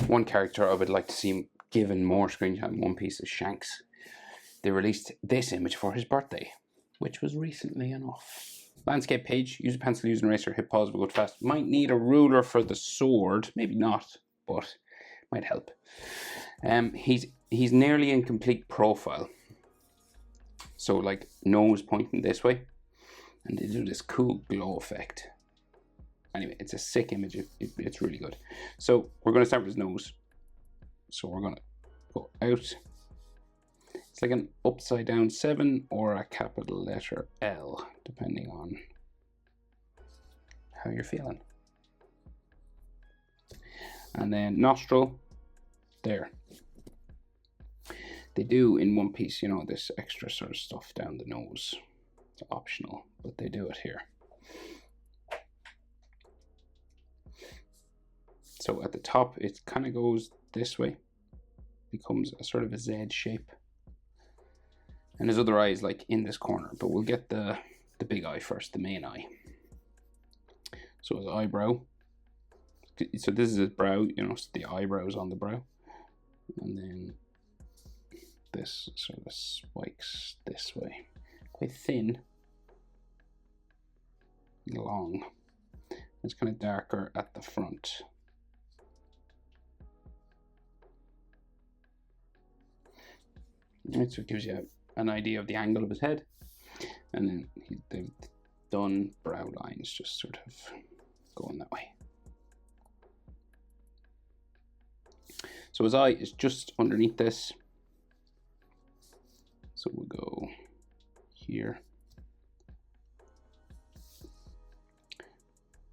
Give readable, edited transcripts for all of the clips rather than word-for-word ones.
one character I would like to see given more screen time in One Piece is Shanks. They released this image for his birthday, which was recently enough. Landscape page, use a pencil, use an eraser, hit pause, we'll go fast. Might need a ruler for the sword, maybe not, but might help. He's nearly in complete profile. So like nose pointing this way, and they do this cool glow effect. Anyway, it's a sick image, it's really good. So we're gonna start with his nose. So we're gonna go out. It's like an upside down 7 or a capital letter L, depending on how you're feeling. And then nostril, there. They do in One Piece, you know, this extra sort of stuff down the nose. It's optional, but they do it here. So at the top, it kind of goes this way, becomes a sort of a Z shape. And his other eye is like in this corner, but we'll get the big eye first, the main eye. So his eyebrow. So this is his brow, you know, so the eyebrow's on the brow. And then this sort of spikes this way. Quite thin. Long. It's kind of darker at the front. Right, so it gives you an idea of the angle of his head, and then they've done brow lines just sort of going that way. So his eye is just underneath this, so we'll go here.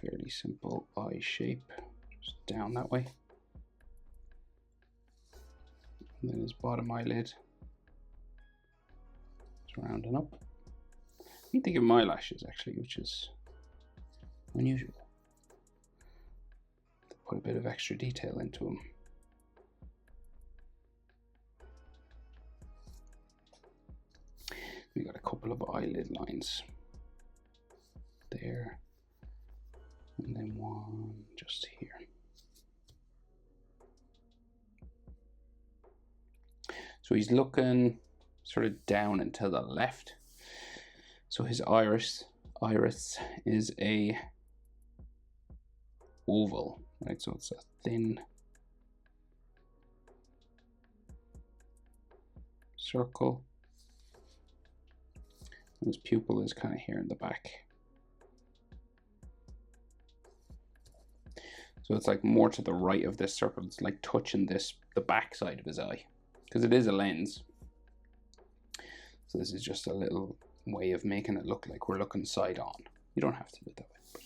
Fairly simple eye shape, just down that way, and then his bottom eyelid. Rounding up. I think of my lashes actually, which is unusual. Put a bit of extra detail into them. We got a couple of eyelid lines there, and then one just here. So he's looking sort of down and to the left. So his iris is a oval, right? So it's a thin circle. And his pupil is kind of here in the back. So it's like more to the right of this circle. It's like touching the back side of his eye, because it is a lens. So this is just a little way of making it look like we're looking side on. You don't have to do it that way, but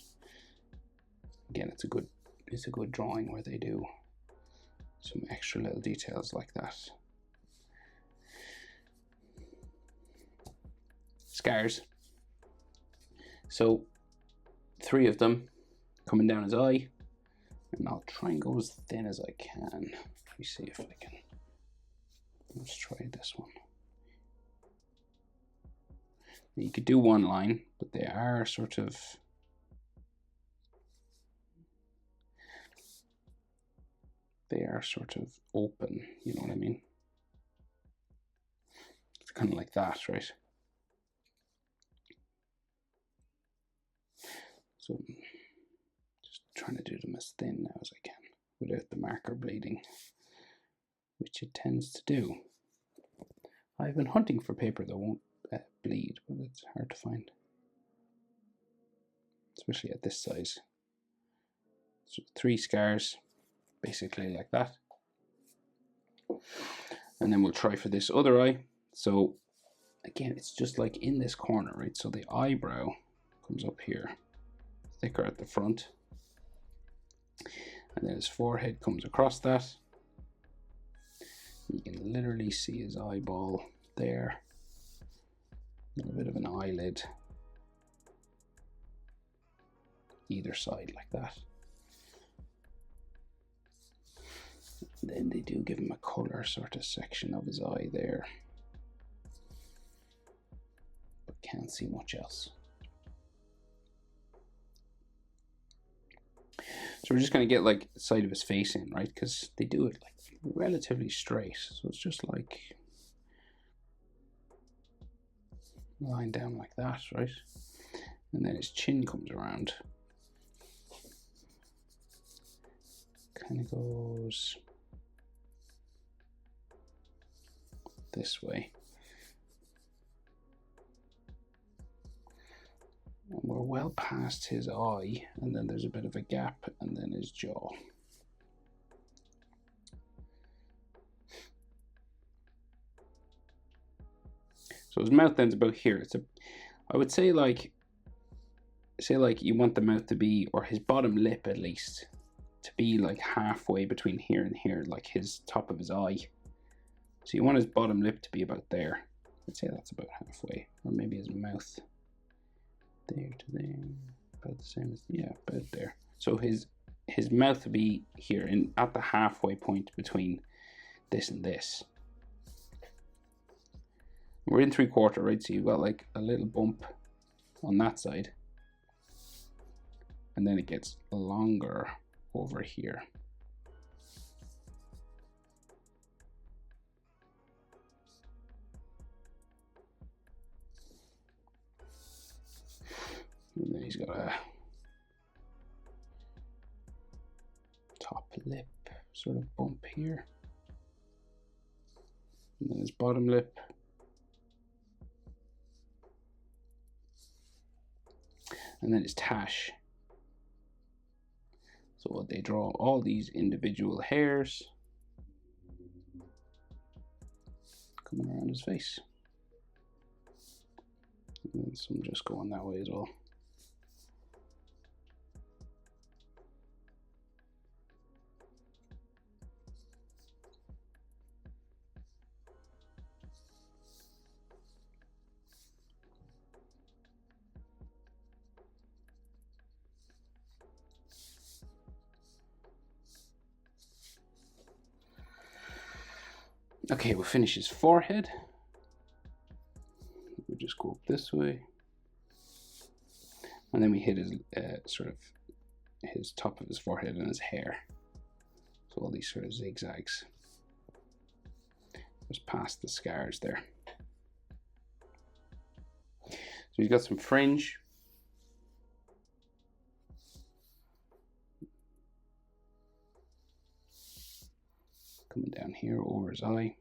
again, it's a good drawing where they do some extra little details like that. Scars. So 3 of them coming down his eye, and I'll try and go as thin as I can. Let me see if I can. Let's try this one. You could do one line, but they are sort of open, you know what I mean? It's kind of like that, right? So just trying to do them as thin now as I can without the marker bleeding, which it tends to do. I've been hunting for paper that won't bleed, but it's hard to find, especially at this size. So 3 scars, basically like that. And then we'll try for this other eye. So again, it's just like in this corner, right? So the eyebrow comes up here, thicker at the front, and then his forehead comes across that. You can literally see his eyeball there. A little bit of an eyelid either side like that. And then they do give him a color sort of section of his eye there, but can't see much else. So we're just going to get like the side of his face in, right? Because they do it like relatively straight. So it's just like line down like that, right? And then his chin comes around. Kind of goes this way. And we're well past his eye, and then there's a bit of a gap, and then his jaw. So his mouth ends about here. I would say like you want the mouth to be, or his bottom lip at least, to be like halfway between here and here, like his top of his eye. So you want his bottom lip to be about there. I'd say that's about halfway, or maybe his mouth. There to there, about the same as, yeah, about there. So his mouth would be here, at the halfway point between this and this. We're in 3/4, right? So you've got like a little bump on that side, and then it gets longer over here. And then he's got a top lip sort of bump here. And then his bottom lip. And then his tash. So they draw all these individual hairs coming around his face. And then some just going that way as well. Okay, we'll finish his forehead. We'll just go up this way. And then we hit his sort of his top of his forehead and his hair. So all these sort of zigzags. Just past the scars there. So he's got some fringe. Coming down here over his eye.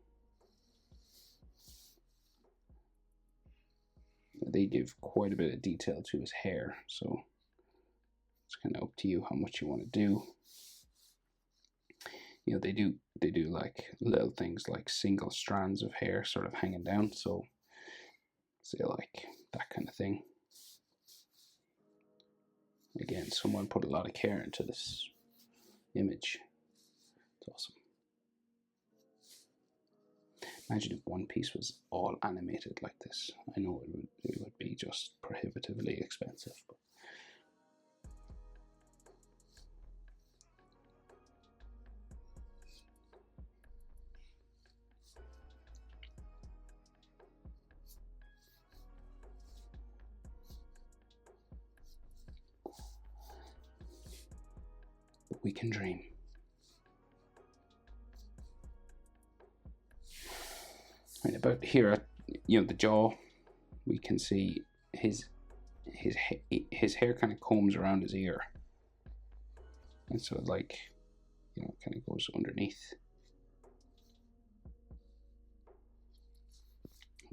They give quite a bit of detail to his hair, so it's kind of up to you how much you want to do. You know, they do like little things like single strands of hair sort of hanging down, so say like that kind of thing. Again, someone put a lot of care into this image. It's awesome. Imagine if One Piece was all animated like this. I know it would be just prohibitively expensive. But we can dream. Right about here, you know, the jaw, we can see his hair kind of combs around his ear, and so like, you know, kind of goes underneath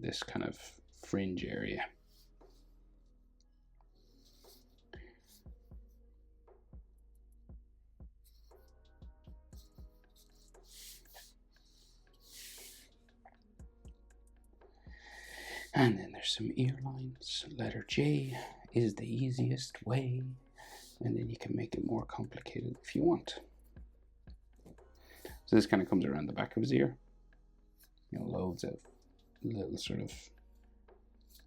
this kind of fringe area. And then there's some ear lines. Letter J is the easiest way. And then you can make it more complicated if you want. So this kind of comes around the back of his ear. You know, loads of little sort of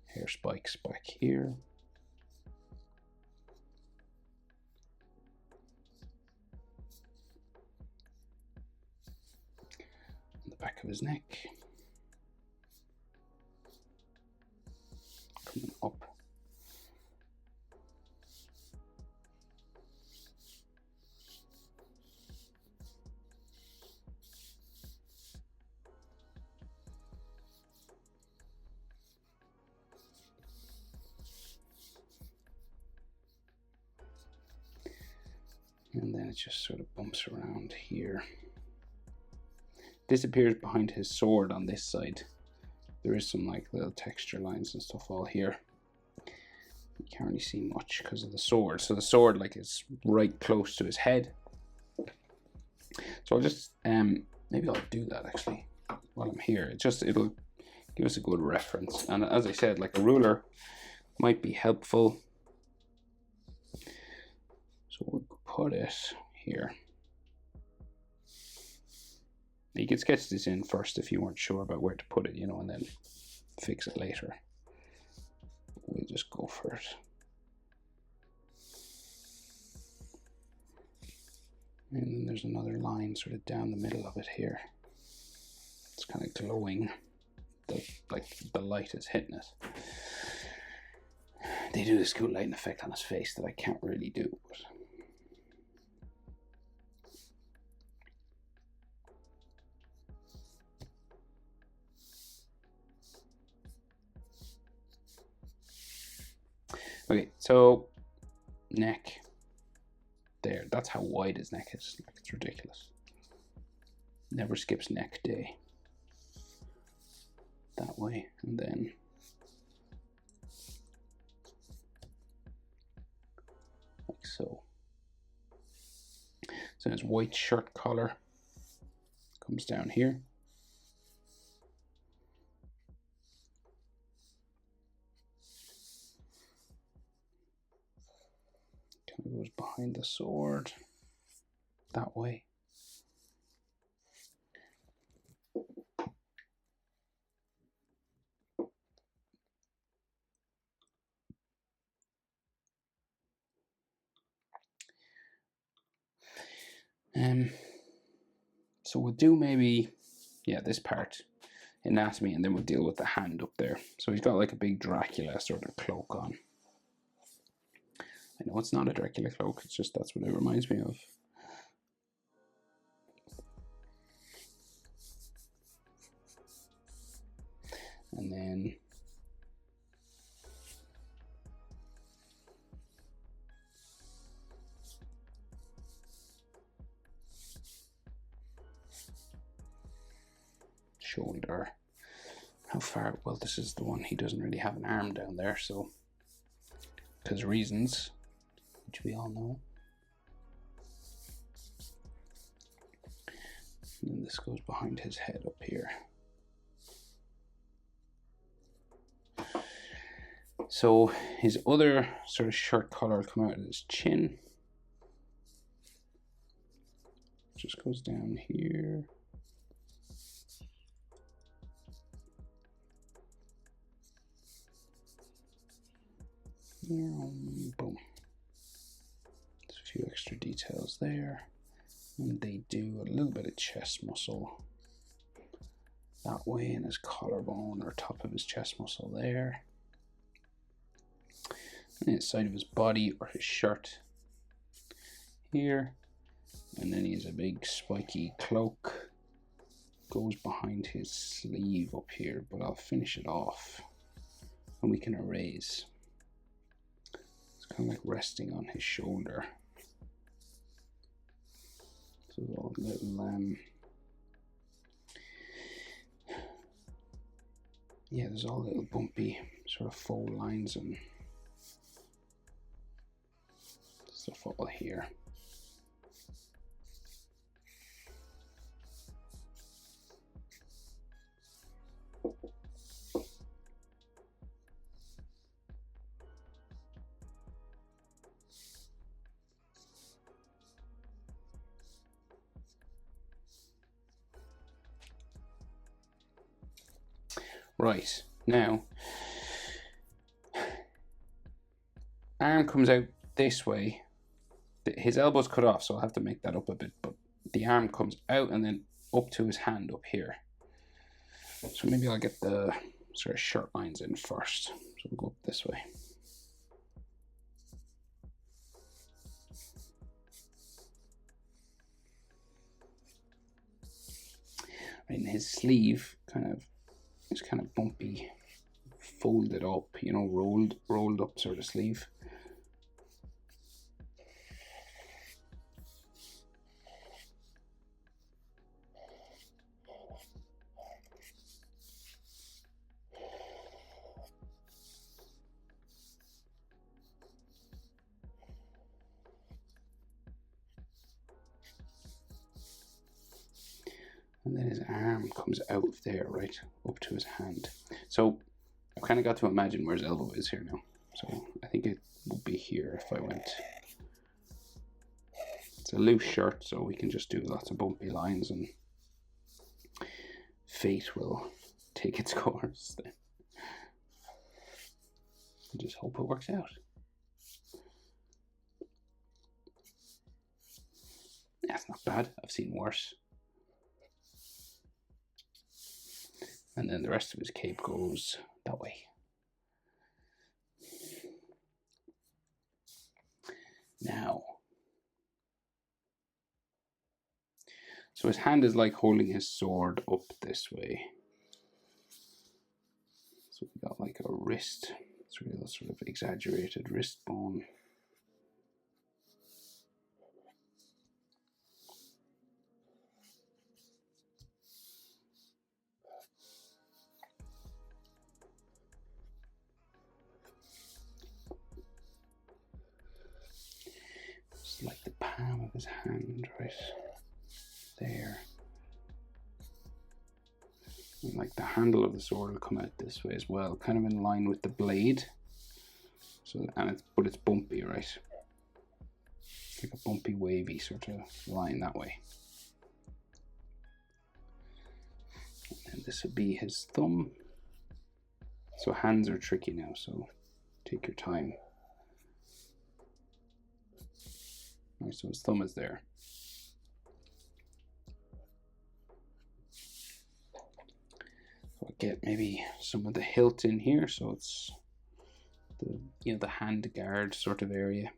hair spikes back here. On the back of his neck. Coming up. it just sort of bumps around here. Disappears behind his sword on this side. There is some like little texture lines and stuff all here. You can't really see much because of the sword. So the sword like is right close to his head. So I'll just maybe I'll do that actually while I'm here. It'll give us a good reference. And as I said, like a ruler might be helpful. So we'll put it here. You could sketch this in first if you weren't sure about where to put it, you know, and then fix it later. We'll just go for it. And then there's another line sort of down the middle of it here. It's kind of glowing, like the light is hitting it. They do this cool lighting effect on his face that I can't really do. Okay, so neck. There, that's how wide his neck is. Like, it's ridiculous. Never skips neck day. That way, and then like so. So his white shirt collar comes down here. Kind of goes behind the sword that way. So we'll do maybe, yeah, this part, anatomy, and then we'll deal with the hand up there. So he's got like a big Dracula sort of cloak on. I know it's not a Dracula cloak, it's just that's what it reminds me of. And then shoulder. How far? Well, this is the one he doesn't really have an arm down there, so because reasons, which we all know. And then this goes behind his head up here. So his other sort of shirt collar will come out of his chin. Just goes down here. Boom. There's a few extra details there. And they do a little bit of chest muscle that way, and his collarbone or top of his chest muscle there. And the side of his body or his shirt here. And then he has a big spiky cloak. Goes behind his sleeve up here, but I'll finish it off and we can erase. It's kind of like resting on his shoulder. So there's all little yeah, there's all little bumpy sort of fold lines and stuff all here. Right, now, arm comes out this way. His elbow's cut off, so I'll have to make that up a bit, but the arm comes out and then up to his hand up here. So maybe I'll get the sort of shirt lines in first. So we'll go up this way. Right, and his sleeve is kind of bumpy, folded up, you know, rolled up sort of sleeve. And then his arm comes out of there, right, up to his hand. So I've kind of got to imagine where his elbow is here now. So I think it would be here if I went. It's a loose shirt, so we can just do lots of bumpy lines and fate will take its course then. Just hope it works out. That's not bad. I've seen worse. And then the rest of his cape goes that way. Now, so his hand is like holding his sword up this way. So we got like a wrist. It's really a sort of exaggerated wrist bone. It's like the palm of his hand, right there. And like the handle of the sword will come out this way as well, kind of in line with the blade. So, but it's bumpy, right? Like a bumpy, wavy sort of line that way. And this would be his thumb. So hands are tricky now, so take your time. Right, so his thumb is there. I'll get maybe some of the hilt in here, so it's the the hand guard sort of area.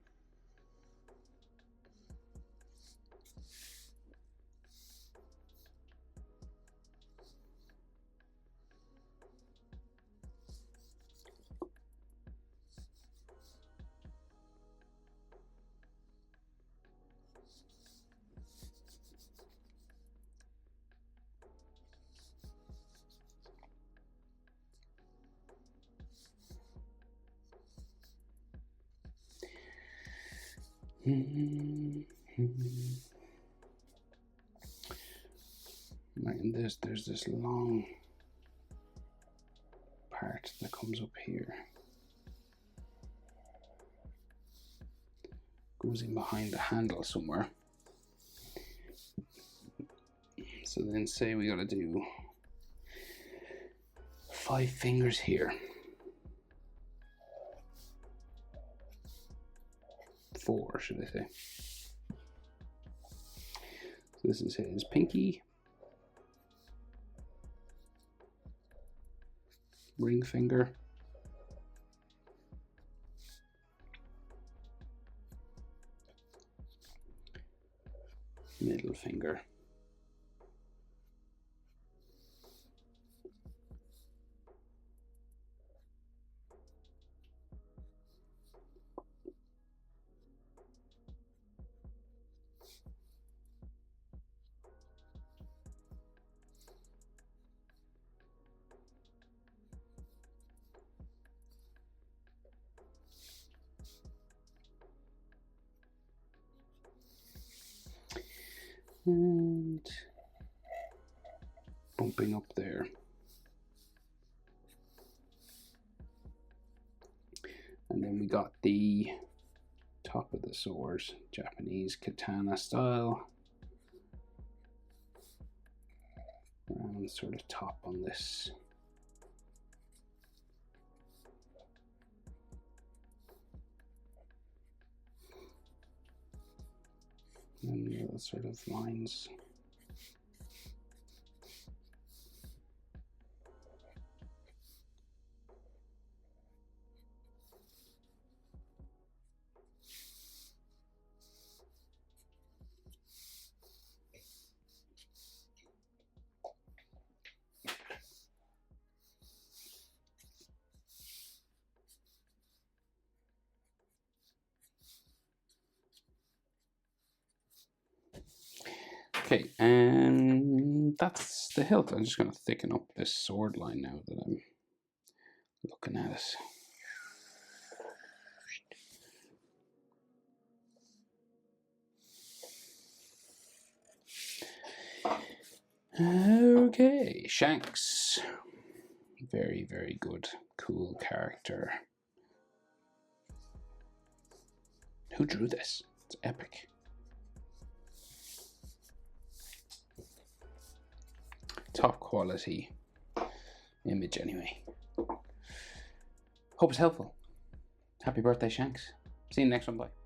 Right, and there's this long part that comes up here. Goes in behind the handle somewhere. So then say we gotta do 5 fingers here. 4, should I say. So this is his pinky, ring finger, middle finger, and bumping up there. And then we got the top of the sword, Japanese katana style. Round sort of top on this. And the sort of lines. Okay, and that's the hilt. I'm just going to thicken up this sword line now that I'm looking at it. Okay, Shanks. Very, very good. Cool character. Who drew this? It's epic. Top quality image anyway. Hope it's helpful. Happy birthday, Shanks. See you next one. Bye.